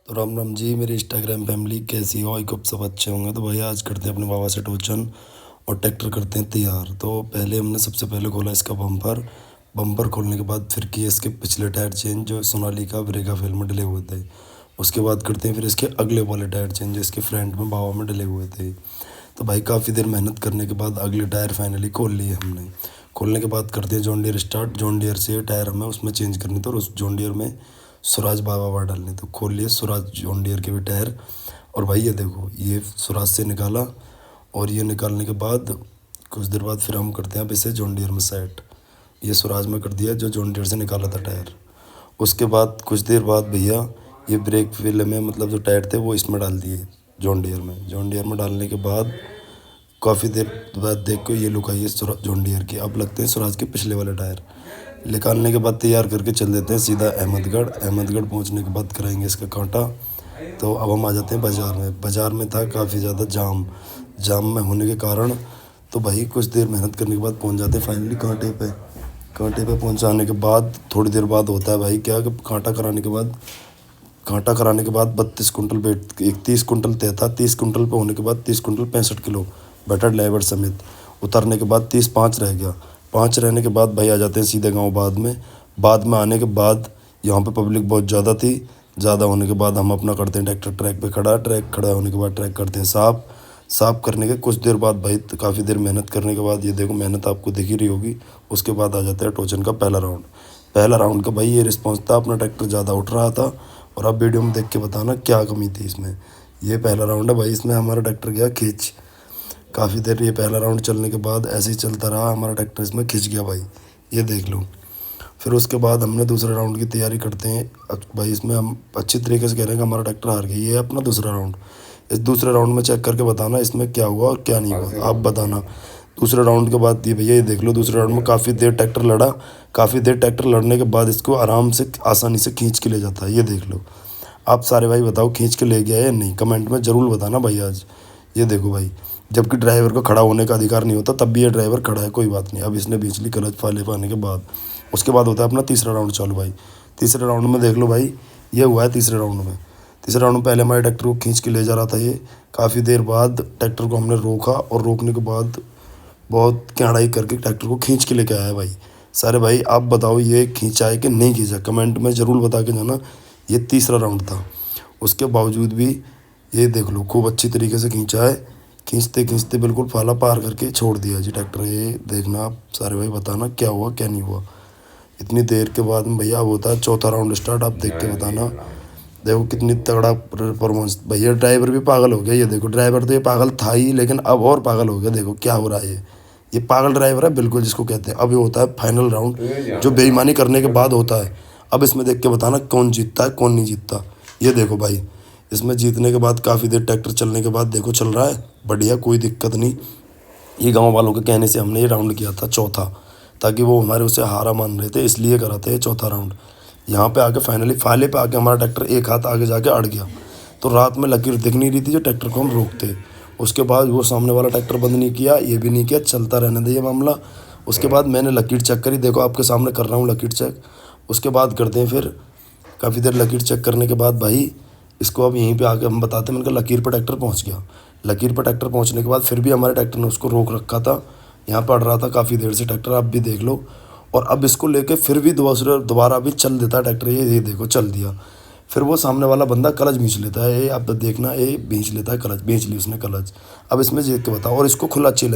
तो राम राम जी, मेरी Instagram family कैसी हो? आई होप सब अच्छे होंगे। तो भाई आज करते हैं अपने बाबा से टोचन और ट्रैक्टर करते हैं तैयार। तो पहले हमने सबसे पहले खोला इसका बम्पर। बम्पर खोलने के बाद फिर किए इसके पिछले टायर चेंज जो सोनालिका ब्रेका फेल में डले हुए थे। उसके बाद करते हैं फिर इसके अगले वाले टायर चेंज जो इसके फ्रंट में बाबा में डले हुए थे। तो भाई काफ़ी देर मेहनत करने के बाद अगले टायर फाइनली खोल लिए हमने। खोलने के बाद करते हैं John Deere start. John Deere से टायर हमें उसमें चेंज करने थे और उस जॉन डियर में स्वराज बाबा बार डालने। तो खोल लिए स्वराज जॉन डियर के भी टायर। और भाई ये देखो, ये स्वराज से निकाला और ये निकालने के बाद कुछ देर बाद फिर हम करते हैं अब इसे जॉन डियर में सेट। ये स्वराज में कर दिया जो जॉन डियर से निकाला था टायर। उसके बाद कुछ देर बाद भैया ये ब्रेक व्हील में मतलब जो टायर थे वो इसमें डाल दिए जॉन डियर में। जॉन डियर में डालने के बाद काफ़ी देर बाद देखो ये लुक आई है जॉन डियर की। अब लगते हैं स्वराज के पिछले वाले टायर। निकालने के बाद तैयार करके चल देते हैं सीधा अहमदगढ़। अहमदगढ़ पहुंचने के बाद कराएंगे इसका कांटा। तो अब हम आ जाते हैं बाज़ार में। बाज़ार में था काफ़ी ज़्यादा जाम में होने के कारण तो भाई कुछ देर मेहनत करने के बाद पहुंच जाते हैं फाइनली कांटे पे। कांटे पे पहुंचाने के बाद थोड़ी देर बाद होता है भाई क्या कि कांटा कराने के बाद 32 कुंटल वेट, एक 30 कुंटल तय था। 30 कुंटल पे होने के बाद 30 कुंटल 65 किलो बैटर लेबर समेत उतरने के बाद 30 5 रह गया। 5 रहने के बाद भाई आ जाते हैं सीधे गांव बाद में आने के बाद यहाँ पे पब्लिक बहुत ज़्यादा थी। ज़्यादा होने के बाद हम अपना करते हैं ट्रैक्टर ट्रैक पे खड़ा। ट्रैक खड़ा होने के बाद ट्रैक करते हैं साफ करने के कुछ देर बाद भाई काफ़ी देर मेहनत करने के बाद ये देखो मेहनत आपको दिख ही रही होगी। उसके बाद आ जाता है टोचन का पहला राउंड का भाई ये रिस्पॉन्स था। अपना ट्रैक्टर ज़्यादा उठ रहा था और आप वीडियो में देख के बताना क्या कमी थी इसमें। ये पहला राउंड है भाई, इसमें हमारा ट्रैक्टर गया खींच। काफ़ी देर ये पहला राउंड चलने के बाद ऐसे ही चलता रहा, हमारा ट्रैक्टर इसमें खिंच गया भाई, ये देख लो। फिर उसके बाद हमने दूसरे राउंड की तैयारी करते हैं। भाई इसमें हम अच्छी तरीके से कह रहे हैं कि हमारा ट्रैक्टर हार गया। ये है अपना दूसरा राउंड। इस दूसरे राउंड में चेक करके बताना इसमें क्या हुआ और क्या नहीं हुआ, आप बताना। दूसरे राउंड के बाद ये भैया ये देख लो, दूसरे राउंड में काफ़ी देर ट्रैक्टर लड़ा। काफ़ी देर ट्रैक्टर लड़ने के बाद इसको आराम से आसानी से खींच के ले जाता है, ये देख लो। आप सारे भाई बताओ खींच के ले गया या नहीं, कमेंट में ज़रूर बताना भाई आज। ये देखो भाई, जबकि ड्राइवर को खड़ा होने का अधिकार नहीं होता तब भी ये ड्राइवर खड़ा है, कोई बात नहीं। अब इसने बीच ली क्लच फाले पाने के बाद उसके बाद होता है अपना तीसरा राउंड चालू भाई। तीसरे राउंड में देख लो भाई, ये हुआ है तीसरे राउंड में। तीसरे राउंड में पहले हमारे ट्रैक्टर को खींच के ले जा रहा था ये। काफ़ी देर बाद ट्रैक्टर को हमने रोका और रोकने के बाद बहुत कड़ाई करके ट्रैक्टर को खींच के लेके आया है भाई। सारे भाई आप बताओ ये खींचा है कि नहीं खींचा, कमेंट में ज़रूर बता के जाना। ये तीसरा राउंड था, उसके बावजूद भी ये देख लो खूब अच्छी तरीके से खींचा है। खींचते खींचते बिल्कुल फाला पार करके छोड़ दिया जी ट्रैक्टर। ये देखना आप सारे भाई बताना क्या हुआ क्या नहीं हुआ। इतनी देर के बाद में भैया अब होता है चौथा राउंड स्टार्ट, आप देख के बताना। देखो कितनी तगड़ा परफॉर्मेंस भैया। ड्राइवर भी पागल हो गया, ये देखो ड्राइवर तो ये पागल था ही लेकिन अब और पागल हो गया। देखो क्या हो रहा है, ये पागल ड्राइवर है बिल्कुल जिसको कहते हैं। अब ये होता है फाइनल राउंड जो बेईमानी करने के बाद होता है। अब इसमें देख के बताना कौन जीतता है कौन नहीं जीतता। ये देखो भाई, इसमें जीतने के बाद काफ़ी देर ट्रैक्टर चलने के बाद देखो चल रहा है बढ़िया, कोई दिक्कत नहीं। ये गांव वालों के कहने से हमने ये राउंड किया था चौथा, ताकि वो हमारे उसे हारा मान रहे थे इसलिए करा था ये चौथा राउंड। यहाँ पे आके फाइनली फाले पे आके हमारा ट्रैक्टर एक हाथ आगे जाके अड़ गया। तो रात में लकीर दिख नहीं रही थी जो ट्रैक्टर को हम रोकते। उसके बाद वो सामने वाला ट्रैक्टर बंद नहीं किया, ये भी नहीं किया, चलता रहने दे ये मामला। उसके बाद मैंने लकीर चेक करी, देखो आपके सामने कर रहा हूँ लकीर चेक। उसके बाद करते हैं फिर काफ़ी देर लकीर चेक करने के बाद भाई इसको अब यहीं पे आके हम बताते हैं। मैंने कहा लकीर पर ट्रैक्टर पहुंच गया। लकीर पर ट्रैक्टर पहुंचने के बाद फिर भी हमारे ट्रैक्टर ने उसको रोक रखा था, यहाँ पर अड़ रहा था काफ़ी देर से ट्रैक्टर, आप भी देख लो। और अब इसको लेके फिर भी दोबारा भी चल देता है ट्रैक्टर, ये देखो चल दिया। फिर वो सामने वाला बंदा क्लच खींच लेता है, ये आप देखना, ये खींच लेता है क्लच, खींच ली उसने क्लच। अब इसमें देख के बताओ और इसको खुला अच्छी लगी।